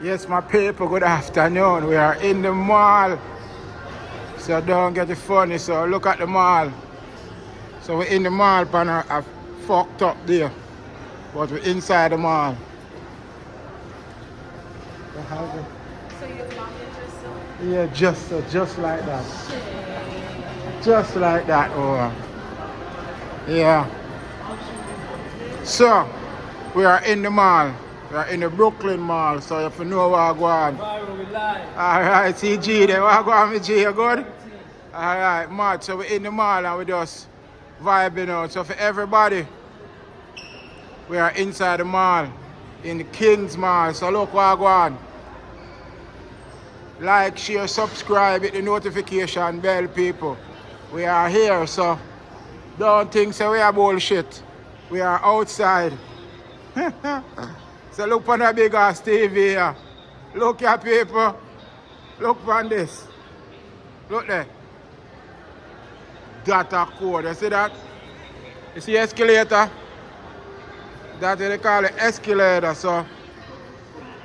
Yes, my people, good afternoon. We are in the mall. So don't get it funny. So look at the mall. So we're in the mall, pan a fucked up there. But we're inside the mall. So you're vlogging yourself? Yeah, just like that. Just like that, oh. Yeah. So we are in the mall. We are in the Brooklyn Mall, so if you know where I go on. Alright, see G there. Where I go on with G, you good? Alright, mad. So we're in the mall and we just vibing out. So for everybody, we are inside the mall, in the King's Mall. So look where I go on. Like, share, subscribe, hit the notification bell, people. We are here, so don't think so we are bullshit. We are outside. So look on the big ass TV here. Look at people. Look on this. Look there. Data code. You see that? You see escalator? That's what they call it, escalator. So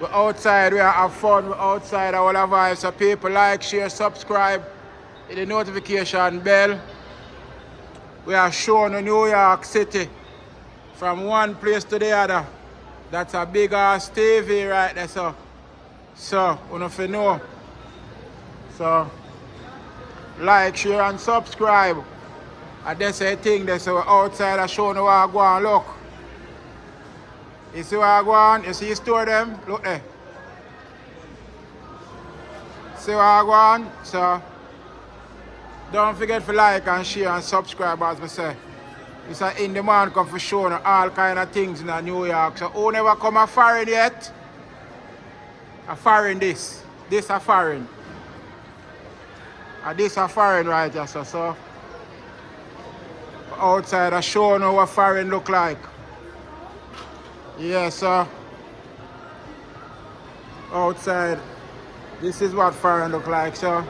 we're outside, we have fun, we're outside, all our vibes. So people like, share, subscribe, hit the notification bell. We are showing in New York City from one place to the other. That's a big ass TV right there, so you know if you know. So like, share and subscribe. And that's a thing there, so we're outside and showing where I go and look. You see where I go on? You see the store them? Look there. See where I go on? So don't forget to like and share and subscribe, as I say. It's a in demand come for showing all kind of things in New York. So who never come a foreign yet? A foreign this. This a foreign. And this a foreign right here. So outside a showing what foreign look like. Yeah, so outside this is what foreign look like, so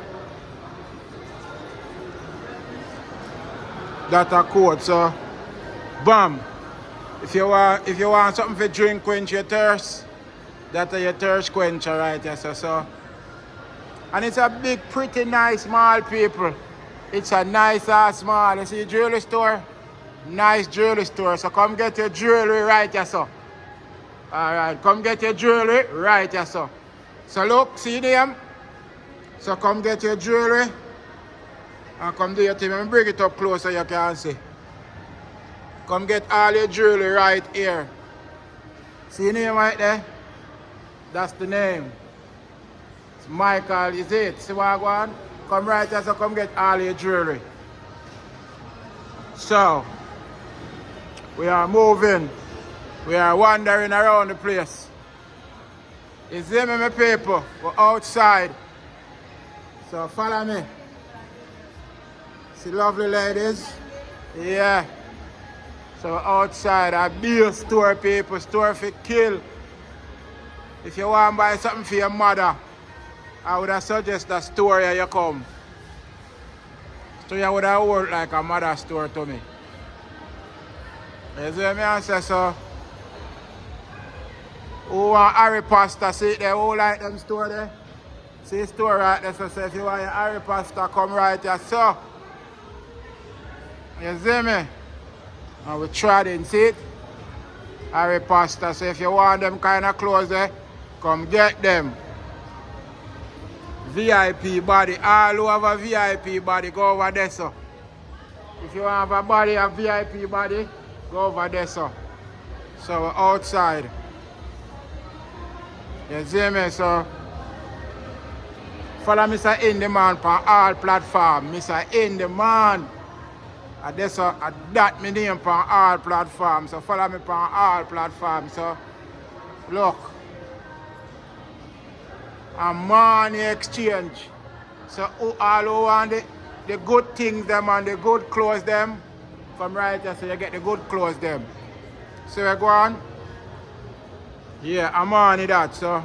that's a code, so bam. If you want something to drink, quench your thirst, that's your thirst quencher right here, so. And it's a big, pretty nice mall, people. It's a nice ass mall. You see jewelry store? Nice jewelry store. So come get your jewelry right here, so. Alright, come get your jewelry right here, so. So look, see them? So come get your jewelry. And come do your thing. Let me bring it up close so you can see. Come get all your jewelry right here. See your name right there? That's the name. It's Michael, is it? See what I want? Come right here, so come get all your jewelry. So, we are moving. We are wandering around the place. You see me, my people? We're outside. So follow me. See lovely ladies? Yeah. So outside, a beer store, people. Store for kill. If you want to buy something for your mother, I would suggest that store here you come. So you would have worked like a mother store to me. You see me, I say so? Who want Harry pasta, see it there, who like them store there? See the store right there, so if you want your Harry pasta, come right here, so. You see me? And we tried it, see it? Harry pasta, so if you want them kind of clothes there, come get them. VIP body, all over VIP body, go over there, so. If you want a body, a VIP body, go over there, so. So we're outside. You see me, so follow Mr. In the Man on all platforms. Mr. In the Man. And that my name on all platforms. So follow me on all platforms. So look. A money exchange. So all who want the good things them and the good clothes them, come right here so you get the good clothes them. So we go on. Yeah, I'm on that, so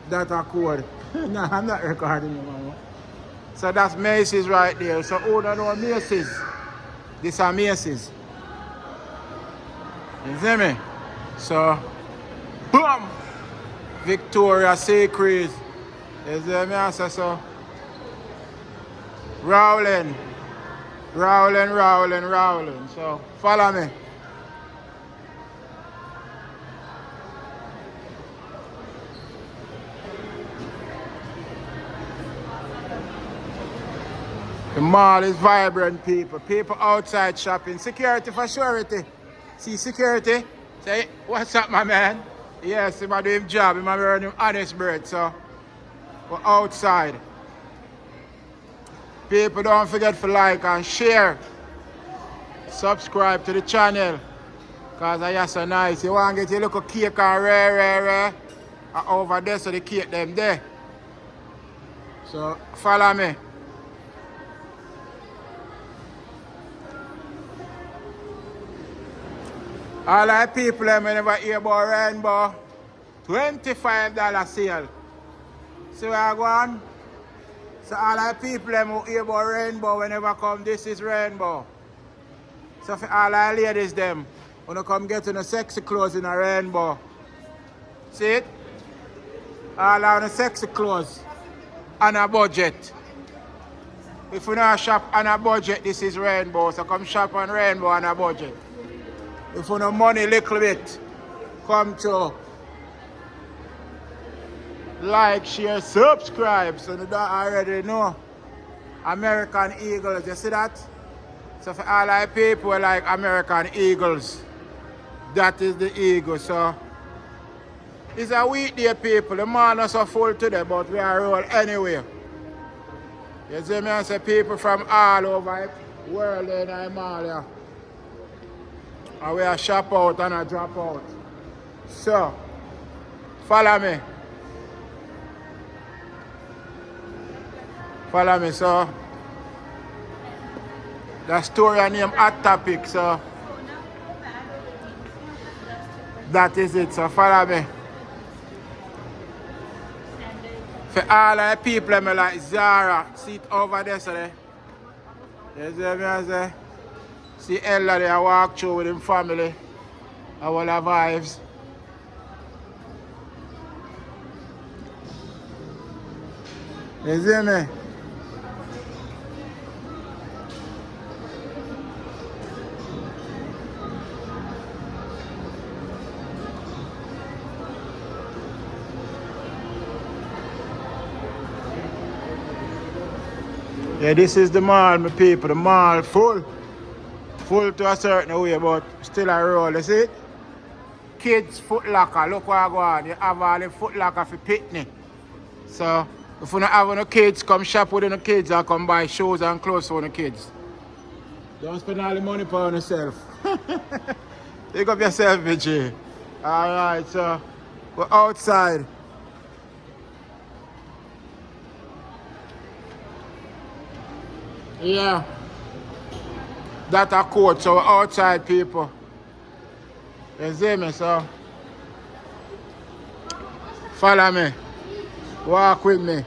that's a code. No, I'm not recording you, mama. So that's Macy's right there. So who don't know Macy's? These are Macy's. You see me? So, boom! Victoria Secret. You see me I say so? Rolling. Rolling, rolling, rolling. So follow me. The mall is vibrant, people. People outside shopping. Security for surety. See security? Say, what's up, my man? Yes, he's doing his job. He's earning him honest bread, so we're outside. People, don't forget to like and share. Subscribe to the channel. Because I so nice. You want to get your little cake and rare. And over there, so the cake them there. So follow me. All the people them never hear about rainbow. $25 sale. See where I go on? So all the people them who hear about rainbow whenever come, this is rainbow. So for all the ladies them, when you come get in a sexy clothes in a rainbow. See it? All on the sexy clothes on a budget. If you not shop on a budget, this is rainbow. So come shop on rainbow on a budget. If you no money little bit, come to like, share, subscribe. So you don't already know. American Eagles, you see that? So for all our people like American Eagles, that is the eagle. So it's a weekday, people. The mall not so full today, but we are roll anyway. You see me? I say people from all over the world in the mall here. And we are shop out and a drop out. So, follow me. Follow me, so. The story I name Hot Topic, so. That is it, so follow me. For all the people I like Zara, see it over there, so there. You see me, I say? See Ella there, I walk through with him family. All the vibes. You see me? Yeah, this is the mall, my people. The mall full. Full to a certain way, but still a roll. You see it? Kids Foot Locker. Look where I go on. You have all the Foot Locker for picnic. So, if you don't have no kids, come shop with the kids or come buy shoes and clothes for the kids. Don't spend all the money on yourself. Pick up yourself, BG. Alright, so we're outside. Yeah. That's a court, so we're outside, people. You see me, so follow me. Walk with me.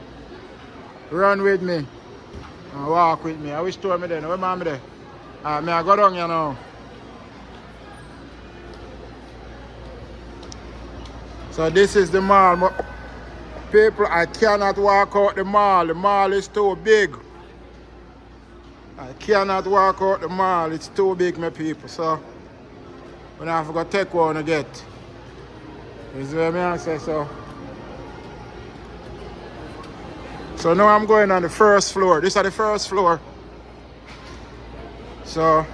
Run with me. And walk with me. I wish to me there. Where am I there? I go down here now. So this is the mall. People, I cannot walk out the mall. The mall is too big. I cannot walk out the mall. It's too big, my people. So when I have to go take one to get. You see what I say? So now I'm going on the first floor. This is the first floor. So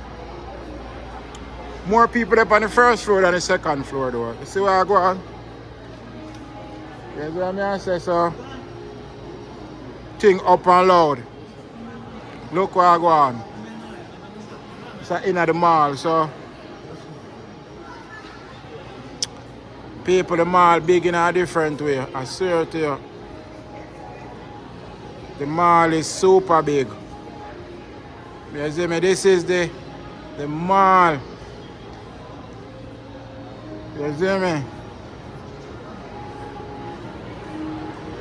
more people up on the first floor than the second floor though. You see where I go on? You see what I say? So thing up and loud. Look where I go on. It's in the mall, so people the mall big in a different way. I swear to you. The mall is super big. You see me? This is the mall. You see me?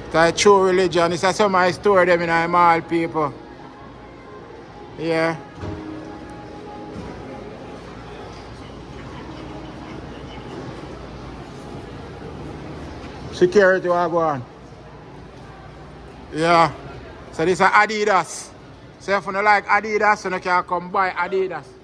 It's a true religion. It's a some of my story them in the mall, people. Yeah. Security will go on. Yeah. So this is Adidas. So if you don't like Adidas, you can come buy Adidas.